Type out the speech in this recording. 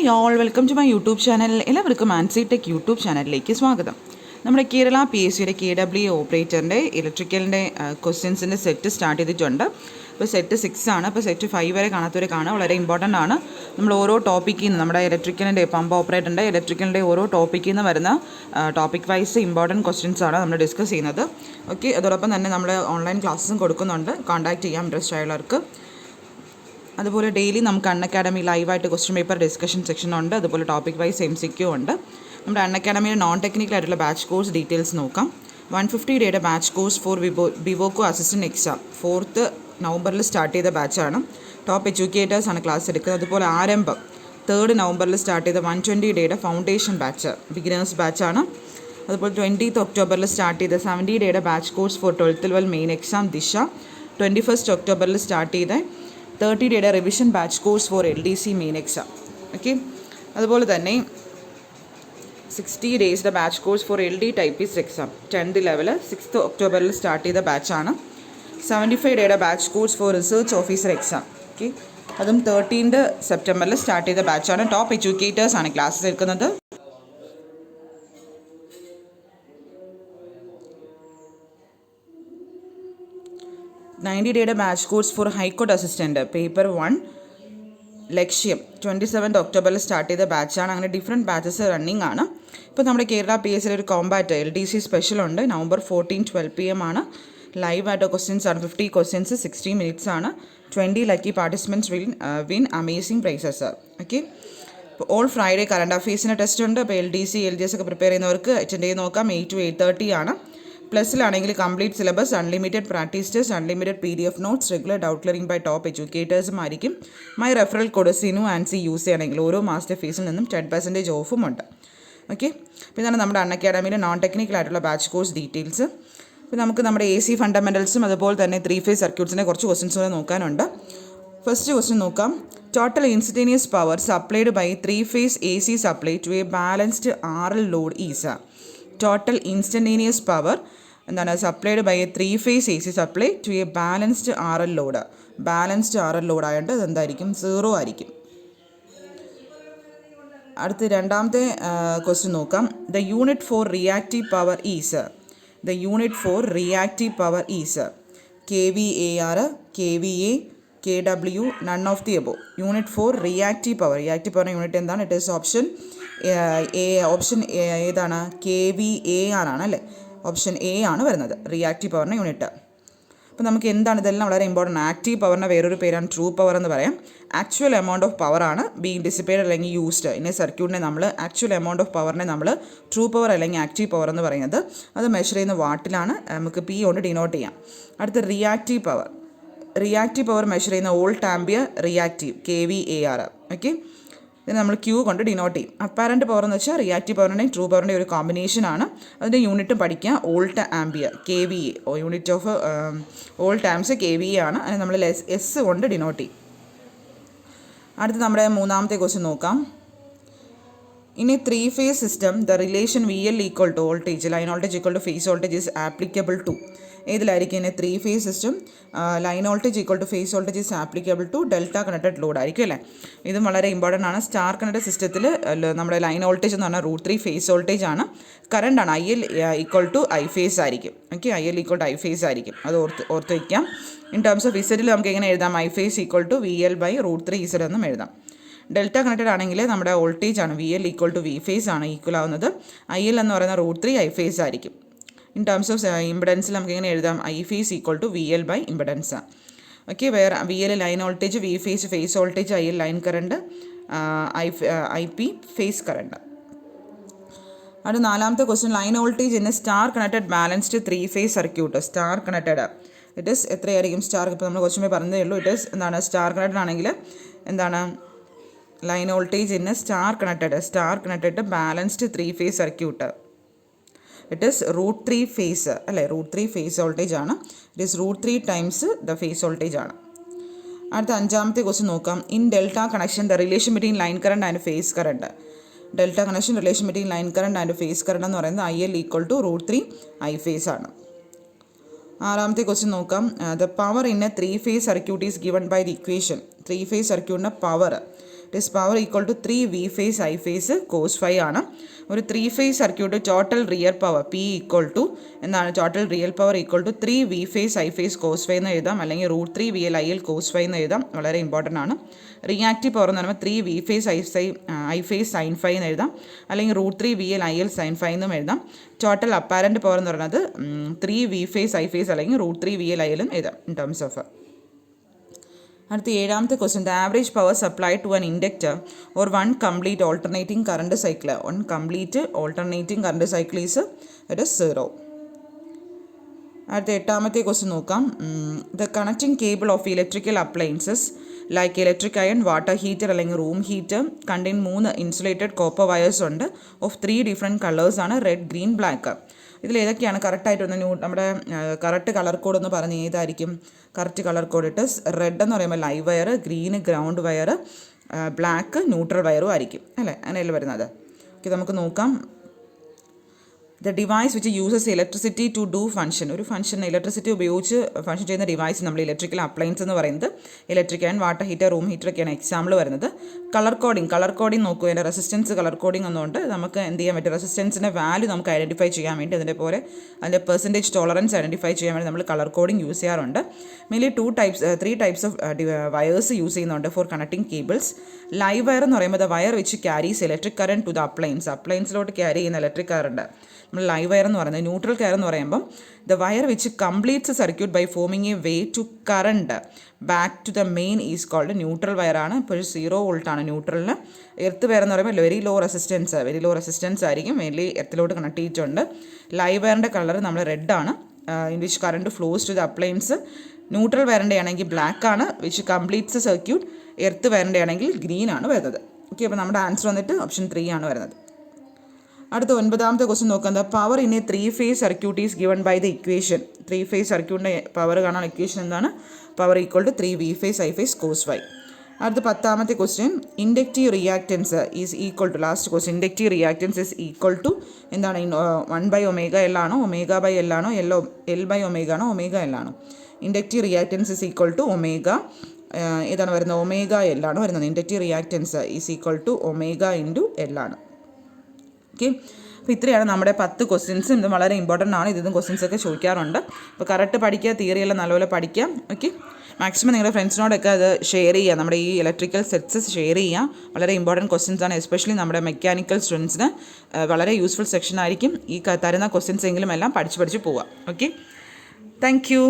Hi all, welcome to my YouTube channel. എല്ലാവർക്കും Ancy tech YouTube ചാനലിലേക്ക് സ്വാഗതം. നമ്മുടെ കേരള PSCയുടെ KW ഓപ്പറേറ്ററിൻ്റെ ഇലക്ട്രിക്കലിൻ്റെ ക്വസ്റ്റ്യൻസിൻ്റെ സെറ്റ് സ്റ്റാർട്ട് ചെയ്തിട്ടുണ്ട്. ഇപ്പോൾ സെറ്റ് 6 ആണ്. ഇപ്പോൾ സെറ്റ് 5 വരെ കാണാത്തവരെ കാണാം. വളരെ ഇമ്പോർട്ടൻ്റ് ആണ്. നമ്മൾ ഓരോ ടോപ്പിക്കിൽ നിന്ന് നമ്മുടെ ഇലക്ട്രിക്കലിൻ്റെ പമ്പ് ഓപ്പറേറ്ററിൻ്റെ ഇലക്ട്രിക്കലിൻ്റെ ഓരോ ടോപ്പിക്കിൽ നിന്ന് വരുന്ന ടോപ്പിക് വൈസ് ഇമ്പോർട്ടൻറ്റ് ക്വസ്റ്റ്യൻസ് ആണ് നമ്മൾ ഡിസ്കസ് ചെയ്യുന്നത്. ഓക്കെ, അതോടൊപ്പം തന്നെ നമ്മൾ ഓൺലൈൻ ക്ലാസ്സും കൊടുക്കുന്നുണ്ട്. കോൺടാക്ട് ചെയ്യാം ഇൻട്രസ്റ്റ് ആയുള്ളവർക്ക്. അതുപോലെ ഡെയിലി നമുക്ക് അൺഅക്കാഡമി ലൈവായിട്ട് ക്വസ്റ്റ്യൻ പേപ്പർ ഡിസ്കഷൻ സെക്ഷൻ ഉണ്ട്. അതുപോലെ ടോപ്പിക് വൈസ് MCQ ഉണ്ട്. നമ്മുടെ അൺഅക്കാഡമിയുടെ നോൺ ടെക്നിക്കൽ ആയിട്ടുള്ള ബാച്ച് കോഴ്സ് ഡീറ്റെയിൽസ് നോക്കാം. 150 ഡേയുടെ batch course for Bevco assistant exam 4th നവംബറിൽ സ്റ്റാർട്ട് ചെയ്ത ബാച്ചാണ്. ടോപ്പ് എഡ്യൂക്കേറ്റേഴ്സാണ് ക്ലാസ് എടുക്കുന്നത്. അതുപോലെ ആരംഭം 3rd നവംബറിൽ സ്റ്റാർട്ട് ചെയ്ത 120 ഡേയുടെ ഫൗണ്ടേഷൻ ബാച്ച് ബിഗിനേഴ്സ് ബാച്ചാണ്. അതുപോലെ 20th ഒക്ടോബറിൽ സ്റ്റാർട്ട് ചെയ്ത 70 ഡേയുടെ batch course for 12th level main exam Disha. 21st ഒക്ടോബറിൽ സ്റ്റാർട്ട് ചെയ്ത 30 ഡേയുടെ revision batch course for LDC main exam. Okay, അതുപോലെ തന്നെ 60 ഡേയ്സിൻ്റെ batch course for LD typist exam 10th level 6th ഒക്ടോബറിൽ സ്റ്റാർട്ട് ചെയ്ത ബാച്ചാണ്. 75 ഡേയുടെ batch course for research officer exam. Okay, അതും 13th സെപ്റ്റംബറിൽ സ്റ്റാർട്ട് ചെയ്ത ബാച്ചാണ്. ടോപ്പ് എഡ്യൂക്കേറ്റേഴ്സാണ് ക്ലാസ്സസ് എടുക്കുന്നത്. $90 ഡേയുടെ batch course four high court assistant paper 1 ലക്ഷ്യം 27th ഒക്ടോബറിൽ സ്റ്റാർട്ട് ചെയ്ത ബാച്ചാണ്. അങ്ങനെ ഡിഫറെൻറ്റ് ബാച്ചസ് റണ്ണിങ് ആണ്. ഇപ്പോൾ നമ്മുടെ കേരള PSCയിൽ ഒരു കോമ്പാറ്റ് LDC സ്പെഷ്യൽ ഉണ്ട്. November 14 12 PM ആണ്. ലൈവായിട്ട് ക്വസ്റ്റ്യൻസ് ആണ്. 50 questions 60 minutes ആണ്. 20 lucky participants will win amazing prizes. Okay, ഇപ്പോൾ ഓൾ ഫ്രൈഡേ കറണ്ട് അഫയേഴ്സിൻ്റെ ടെസ്റ്റ് ഉണ്ട്. അപ്പോൾ LDC LGS ഒക്കെ പ്രിപ്പയർ ചെയ്യുന്നവർക്ക് അറ്റൻഡ് ചെയ്ത് നോക്കാം. 8 to 8:30 ആണ്. പ്ലസ്സിലാണെങ്കിൽ complete syllabus, unlimited practice test, unlimited PDF notes, regular doubt clearing by top എഡ്യൂക്കേറ്റേഴ്സും ആയിരിക്കും. My referral code Sinu Ancy use ചെയ്യണമെങ്കിൽ ഓരോ മാസത്തെ ഫീസിൽ നിന്നും 10% ഓഫും ഉണ്ട്. ഓക്കെ, അപ്പോൾ ഇതാണ് നമ്മുടെ അൺഅക്കാഡമിയിലെ നോൺ ടെക്നിക്കൽ ആയിട്ടുള്ള ബാച്ച് കോഴ്സ് ഡീറ്റെയിൽസ്. അപ്പോൾ നമുക്ക് നമ്മുടെ AC ഫണ്ടമെൻറ്റൽസും അതുപോലെ തന്നെ 3-phase സർക്യൂട്ട്സിനെ കുറച്ച് ക്വസ്റ്റ്യൻസ് കൂടെ നോക്കാനുണ്ട്. ഫസ്റ്റ് ക്വസ്റ്റ്യൻ നോക്കാം. Total instantaneous power supplied by 3-phase AC supply to a balanced RL load is. Total instantaneous power എന്താണ് supplied by a 3-phase AC supply to a balanced RL load. Balanced RL load ആയതുകൊണ്ട് അതെന്തായിരിക്കും? 0 ആയിരിക്കും. അടുത്ത രണ്ടാമത്തെ question നോക്കാം. The unit for reactive power is. The unit for reactive power is kVAR, KVA, KW, none of the above. Unit for reactive power. Reactive പവറിൻ്റെ unit എന്താണ്? It is option A. Option ഏതാണ്? kVAR ആണ് അല്ലേ? Option A ആണ് വരുന്നത് reactive പവറിൻ്റെ unit. അപ്പോൾ നമുക്ക് എന്താണ് ഇതെല്ലാം വളരെ ഇമ്പോർട്ടൻറ്റ്. ആക്റ്റീവ് പവറിൻ്റെ വേറൊരു പേരാണ് ട്രൂ പവർ എന്ന് പറയാം. ആക്ച്വൽ എമൗണ്ട് ഓഫ് പവർ ആണ് ബീങ് ഡിസിപ്പേറ്റഡ് അല്ലെങ്കിൽ യൂസ്ഡ് ഇൻ എ സർക്യൂട്ടിനെ നമ്മൾ ആക്ച്വൽ എമൗണ്ട് ഓഫ് പവറിനെ നമ്മൾ ട്രൂ പവർ അല്ലെങ്കിൽ ആക്റ്റീവ് പവർ എന്ന് പറയുന്നത്. അത് മെഷർ ചെയ്യുന്ന വാട്ടിലാണ്. നമുക്ക് P കൊണ്ട് ഡിനോട്ട് ചെയ്യാം. അടുത്ത reactive power. Reactive power measure ചെയ്യുന്ന volt ampere reactive kVAR. Okay, ഇത് നമ്മൾ Q കൊണ്ട് ഡിനോട്ട് ചെയ്യും. അപ്പാരൻറ്റ് പവർ എന്ന് വെച്ചാൽ റിയാക്റ്റീവ് പവറിൻ്റെയും ട്രൂ പവറിൻ്റെ ഒരു കോമ്പിനേഷനാണ്. അതിൻ്റെ യൂണിറ്റ് പഠിക്കുക. Volt ampere KVA. Unit of volt arms KVA ആണ്. അതിന് നമ്മൾ S കൊണ്ട് ഡിനോട്ട് ചെയ്യും. അടുത്ത് നമ്മുടെ മൂന്നാമത്തെ ക്വസ്റ്റ്യൻ നോക്കാം. In a 3-phase system the relation VL equal to voltage line voltage equal to phase voltage is applicable to. ഏതിലായിരിക്കും? In a 3-phase system line voltage equal to phase voltage is applicable to delta connected load ആയിരിക്കും അല്ലേ? ഇതും വളരെ important ആണ്. Star connected സിസ്റ്റത്തിൽ നമ്മുടെ line voltage എന്ന് പറഞ്ഞാൽ √3 ഫേസ് വോൾട്ടേജ് ആണ്. കറണ്ട് ആണ് IL equal to I phase ആയിരിക്കും. Okay, IL equal to I phase ആയിരിക്കും. അത് ഓർത്ത് വയ്ക്കാം. ഇൻ ടേംസ് ഓഫ് ഇസഡിൽ നമുക്ക് എങ്ങനെ എഴുതാം? I phase equal to VL by √3 Z എന്നും എഴുതാം. ഡെൽറ്റ കണക്റ്റഡ് ആണെങ്കിൽ നമ്മുടെ വോൾട്ടേജ് ആണ് VL equal to V phase ആണ് ഈക്വൽ ആവുന്നത്. IL എന്ന് പറയുന്ന √3 I ഫേസ് ആയിരിക്കും. ഇൻ ടേംസ് ഓഫ് ഇമ്പിഡൻസിൽ നമുക്ക് എങ്ങനെ എഴുതാം? I phase equal to VL by impedance. Okay, വേറെ VL line voltage, V phase phase voltage, IL line current, IP phase current. അത് നാലാമത്തെ question. Line voltage in star connected balanced 3-phase circuit. Star connected it is എത്രയായിരിക്കും? Star ഇപ്പോൾ നമ്മൾ question പറഞ്ഞതേ ഉള്ളൂ. It is എന്താണ്? Star connected ആണെങ്കിൽ എന്താണ്? Line voltage in star connected balanced 3-phase circuit. It is √3 phase അല്ലേ? √3 ഫേസ് വോൾട്ടേജ് ആണ്. It is √3 times the phase voltage ആണ്. അടുത്ത അഞ്ചാമത്തെ ക്വസ്റ്റ്യൻ നോക്കാം. In delta connection the relation between line current and phase current. Delta connection relation between line current and phase current എന്ന് പറയുന്നത് IL equal to √3 I phase ആണ്. ആറാമത്തെ question നോക്കാം. The power in a 3-phase circuit is given by the equation. 3-phase സർക്യൂട്ടിൻ്റെ power it power equal to 3 V phase I phase cos phi ആണ്. ഒരു 3 phase circuit total real power P equal to എന്താണ് total real power equal to 3 V phase I phase cos phi എന്ന് എഴുതാം, അല്ലെങ്കിൽ √3 V L I L cos phi എന്ന് എഴുതാം. വളരെ important ആണ്. റിയാക്റ്റീവ് പവർ എന്ന് പറയുമ്പോൾ 3 V phase I phase sine phi എന്ന് എഴുതാം, അല്ലെങ്കിൽ √3 V L I L sine phi എന്നും എഴുതാം. ടോട്ടൽ അപ്പാരൻറ്റ് പവർ എന്ന് പറയുന്നത് 3 വി ഫേസ് ഐ ഫേസ് അല്ലെങ്കിൽ √3 വി എൽ ഐ എല്ലും എഴുതാം ഇൻ ടേംസ് ഓഫ്. അടുത്ത 7ാമത്തെ question, the average power supply to an inductor or one complete alternating current cycle. One complete alternating current cycle is it is 0. അടുത്ത 8ാമത്തെ question നോക്കാം. The connecting cable of electrical appliances like electric iron, water heater അല്ലെങ്കിൽ room heater contain 3 insulated copper wires ഉണ്ട് of 3 different കളേഴ്സാണ്, red, green, black. ഇതിൽ ഏതൊക്കെയാണ് കറക്റ്റായിട്ട് ഒന്ന് നമ്മുടെ കറക്റ്റ് കളർ കോഡ് എന്ന് പറഞ്ഞ് ഏതായിരിക്കും കറക്റ്റ് കളർ കോഡ്? ഇട്ട് റെഡ് എന്ന് പറയുമ്പോൾ live wire, green ground wire, black neutral വയറും ആയിരിക്കും അല്ലേ, അങ്ങനെയല്ലേ വരുന്നത്. ഓക്കെ, നമുക്ക് നോക്കാം. The device which uses electricity to do function. ഒരു ഫംഗ്ഷൻ ഇലക്ട്രിസിറ്റി ഉപയോഗിച്ച് ഫംഗ്ഷൻ ചെയ്യുന്ന ഡിവൈസ് നമ്മൾ ഇലക്ട്രിക്കൽ അപ്ലയൻസ് എന്ന് പറയുന്നത് electric and water heater, room heater ഒക്കെയാണ് എക്സാമ്പിൾ വരുന്നത്. കളർ കോഡിങ് നോക്കൂ. അതിൻ്റെ റെസിസ്റ്റൻസ് കളർ കോഡിങ് ഒന്നുകൊണ്ട് നമുക്ക് എന്ത് ചെയ്യാൻ പറ്റും, റെസിസ്റ്റൻസിൻ്റെ വാല്യൂ നമുക്ക് ഐഡൻറ്റിഫൈ ചെയ്യാൻ വേണ്ടി അതിൻ്റെ പോലെ അതിൻ്റെ പെർസെൻറ്റേജ് ടോളറൻസ് ഐഡൻറ്റിഫൈ ചെയ്യാൻ വേണ്ടി നമ്മൾ കളർ കോഡിങ് യൂസ് ചെയ്യാറുണ്ട്. Mainly 3 types of wires use ചെയ്യുന്നുണ്ട് for connecting cables. Live wire എന്ന് പറയുമ്പോൾ the wire which carries electric current to the അപ്ലയൻസിലോട്ട് ക്യാരി ചെയ്യുന്ന ഇലക്ട്രിക് കറണ്ട് നമ്മൾ ലൈവ് വയർ എന്ന് പറയുന്നത്. ന്യൂട്രൽ കയർ എന്ന് പറയുമ്പം the wire which completes circuit by forming a way to current back to the main is called neutral വയറാണ്. ഇപ്പോൾ 0 വോൾട്ടാണ് ന്യൂട്രലിന്. എർത്ത് വയർ എന്ന് പറയുമ്പോൾ വെരി ലോ റെസിസ്റ്റൻസ് ആയിരിക്കും, മെയിൻലി എർത്തിലോട്ട് കണക്ട് ചെയ്തിട്ടുണ്ട്. ലൈവ് വയറിൻ്റെ കളർ നമ്മൾ റെഡ് ആണ്, in which current flows to the appliance. Neutral വയറിൻ്റെ ആണെങ്കിൽ ബ്ലാക്ക് ആണ്, വിച്ച് കംപ്ലീറ്റ്സ് സർക്യൂട്ട്. എർത്ത് വയറിൻ്റെ ആണെങ്കിൽ ഗ്രീൻ ആണ് വരുന്നത്. ഓക്കെ, അപ്പോൾ നമ്മുടെ ആൻസർ വന്നിട്ട് ഓപ്ഷൻ 3 ആണ് വരുന്നത്. അടുത്ത 9ാമത്തെ ക്വസ്റ്റ്യൻ നോക്കാം. The power in a 3 phase circuit is given by the equation. 3 phase സർക്യൂട്ടിൻ്റെ പവർ കാണാൻ ഇക്വേഷൻ എന്താണ്? Power equal to 3 V phase I phase cos phi. അടുത്ത 10ാമത്തെ question, inductive reactance is equal to, last question, inductive reactance is equal to എന്താണ്? 1/ω L ആണോ, ω/L ആണോ, L/ω ആണോ, ω/L ആണോ? Inductive reactance is equal to omega, ഏതാണ് വരുന്നത്? ω/L ആണ് വരുന്നത്. Inductive reactance is equal to ω/L ആണ്. ഓക്കെ, അപ്പോൾ ഇത്രയാണ് നമ്മുടെ 10 ക്വസ്റ്റ്യൻസ്. ഇത് വളരെ ഇമ്പോർട്ടൻ്റ് ആണ്. ഇതും ക്വസ്റ്റ്യൻസ് ഒക്കെ ചോദിക്കാറുണ്ട്. അപ്പോൾ കറക്റ്റ് പഠിക്കുക, തിയറിയെല്ലാം നല്ലപോലെ പഠിക്കുക. ഓക്കെ, മാക്സിമം നിങ്ങളുടെ ഫ്രണ്ട്സിനോടൊക്കെ അത് ഷെയർ ചെയ്യുക. നമ്മുടെ ഈ ഇലക്ട്രിക്കൽ സെറ്റ്സ് ഷെയർ ചെയ്യുക. വളരെ ഇമ്പോർട്ടൻറ്റ് ക്വസ്റ്റ്യൻസ് ആണ്. എസ്പെഷ്യലി നമ്മുടെ മെക്കാനിക്കൽ സ്റ്റുഡൻസിന് വളരെ യൂസ്ഫുൾ സെക്ഷൻ ആയിരിക്കും. ഈ തരുന്ന ക്വസ്റ്റ്യൻസ് എങ്കിലും എല്ലാം പഠിച്ച് പോവുക. Okay, thank you.